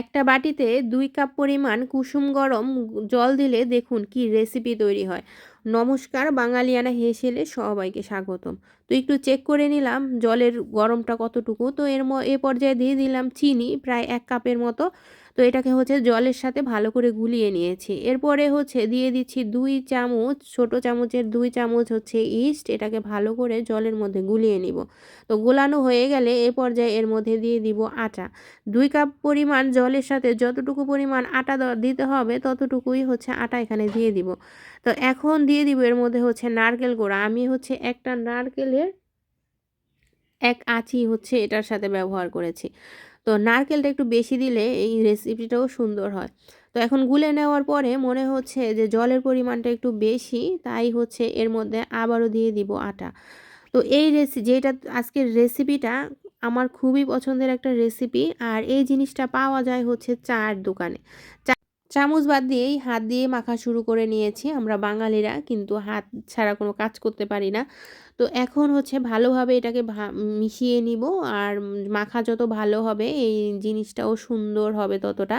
একটা বাটিতে 2 কাপ পরিমাণ কুসুম গরম জল দিলে দেখুন কি রেসিপি তৈরি হয়। নমস্কার বাঙালিয়ানা হেসেলে সবাইকে স্বাগতম। তো একটু চেক করে নিলাম জলের গরমটা কতটুকু। তো এ পর্যায়ে দিয়ে দিলাম চিনি প্রায় 1 কাপের মতো। তো এটাকে হচ্ছে জলের সাথে ভালো করে গুলিয়ে নিয়েছি। এরপরে হচ্ছে দিয়ে দিচ্ছি 2 চামচ, ছোট চামচের 2 চামচ হচ্ছে ইস্ট। এটাকে ভালো করে জলের মধ্যে গুলিয়ে নিব। তো গোলানো হয়ে গেলে এ পর্যায়ে এর মধ্যে দিয়ে দিব আটা। 2 কাপ পরিমাণ জলের সাথে যতটুকু পরিমাণ আটা দিতে হবে ততটুকুই হচ্ছে আটা এখানে দিয়ে দিব। তো এখন দিয়ে দিব এর মধ্যে হচ্ছে নারকেল গুঁড়া। আমি হচ্ছে একটা নারকেলের 1 আঁচি হচ্ছে এটার সাথে ব্যবহার করেছি। তো নারকেলটা একটু বেশি দিলে এই রেসিপিটাও সুন্দর হয়। তো এখন গুলে নেওয়ার পরে মনে হচ্ছে যে জলের পরিমাণটা একটু বেশি, তাই হচ্ছে এর মধ্যে আবারও দিয়ে দিব আটা। তো এই যেটা আজকের রেসিপিটা আমার খুবই পছন্দের একটা রেসিপি। আর এই জিনিসটা পাওয়া যায় হচ্ছে চায়ের দোকানে। চামচ বাদ দিয়েই হাত দিয়ে মাখা শুরু করে নিয়েছি আমরা বাঙালিরা, কিন্তু হাত ছাড়া কোনো কাজ করতে পারি না। তো এখন হচ্ছে ভালোভাবে এটাকে মিশিয়ে নিব। আর মাখা যত ভালো হবে এই জিনিসটাও সুন্দর হবে ততটা।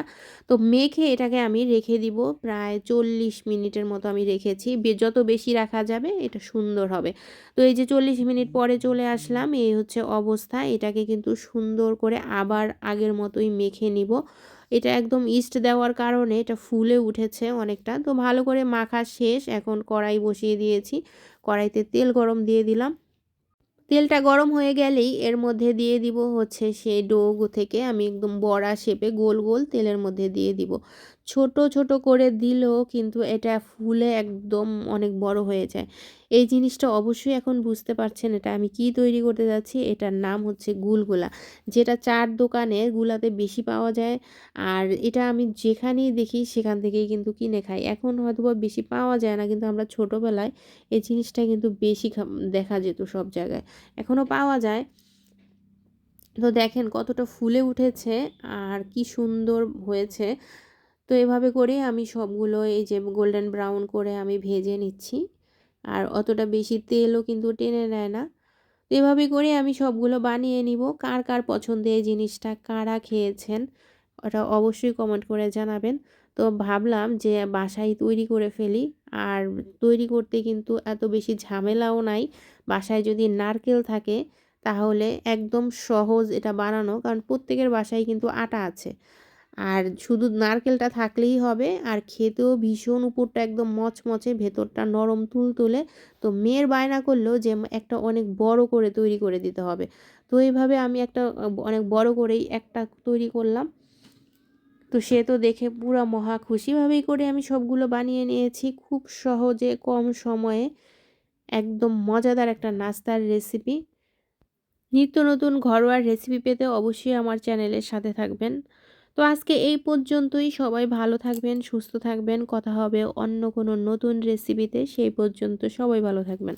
তো মেখে এটাকে আমি রেখে দিব প্রায় 40 মিনিটের মতো আমি রেখেছি। যত বেশি রাখা যাবে এটা সুন্দর হবে। তো এই যে 40 মিনিট পরে চলে আসলাম, এই হচ্ছে অবস্থা। এটাকে কিন্তু সুন্দর করে আবার আগের মতোই মেখে নিব। এটা একদম ইস্ট দেওয়ার কারণে এটা ফুলে উঠেছে অনেকটা। তো ভালো করে মাখা শেষ। এখন কড়াই বসিয়ে দিয়েছি। কড়াইতে তেল গরম দিয়ে দিলাম। তেলটা গরম হয়ে গেলেই এর মধ্যে দিয়ে দিব হচ্ছে সেই ডো থেকে আমি একদম বড়া শেপে গোল গোল তেলের মধ্যে দিয়ে দিব। ছোট ছোট করে দিলেও কিন্তু এটা ফুলে একদম অনেক বড় হয়ে যায়। এই জিনিসটা অবশ্যই এখন বুঝতে পারছেন এটা আমি কি তৈরি করতে যাচ্ছি। এটার নাম হচ্ছে গুলগুলা, যেটা চার দোকানে গুলাতে বেশি পাওয়া যায়। আর এটা আমি যেখানেই দেখি সেখান থেকেই কিন্তু কিনে খাই। এখন হয়তোবা বেশি পাওয়া যায় না, কিন্তু আমরা ছোটোবেলায় এই জিনিসটা কিন্তু বেশি দেখা যেত সব জায়গায়। এখনও পাওয়া যায়। তো দেখেন কতটা ফুলে উঠেছে আর কি সুন্দর হয়েছে। তো এভাবে করে আমি সবগুলো এই যে গোল্ডেন ব্রাউন করে আমি ভেজে নিচ্ছি। আর অতটা বেশি তেলও কিন্তু টেনে নেয় না। তো এভাবে করে আমি সবগুলো বানিয়ে নিব। কার কার পছন্দের এই জিনিসটা, কারা খেয়েছেন ওটা অবশ্যই কমেন্ট করে জানাবেন। তো ভাবলাম যে বাসায় তৈরি করে ফেলি। আর তৈরি করতে কিন্তু এত বেশি ঝামেলাও নাই। বাসায় যদি নারকেল থাকে তাহলে একদম সহজ এটা বানানো, কারণ প্রত্যেকের বাসায় কিন্তু আটা আছে। আর শুধু নারকেলটা থাকলেই হবে। আর খেতেও ভীষণ, উপরটা একদম মচমচে, ভেতরটা নরম তুলতুলে। তো মেয়ের বায়না করলো যে একটা অনেক বড় করে তৈরি করে দিতে হবে। তো এইভাবে আমি একটা অনেক বড় করেই একটা তৈরি করলাম। তো সে তো দেখে পুরা মহা খুশিভাবেই করে আমি সবগুলো বানিয়ে নিয়েছি খুব সহজে কম সময়ে। একদম মজাদার একটা নাস্তার রেসিপি। নিত্য নতুন ঘরোয়া রেসিপি পেতে অবশ্যই আমার চ্যানেলের সাথে থাকবেন। তো আজকে এই পর্যন্তই। সবাই ভালো থাকবেন, সুস্থ থাকবেন। কথা হবে অন্য কোনো নতুন রেসিপিতে। সেই পর্যন্ত সবাই ভালো থাকবেন।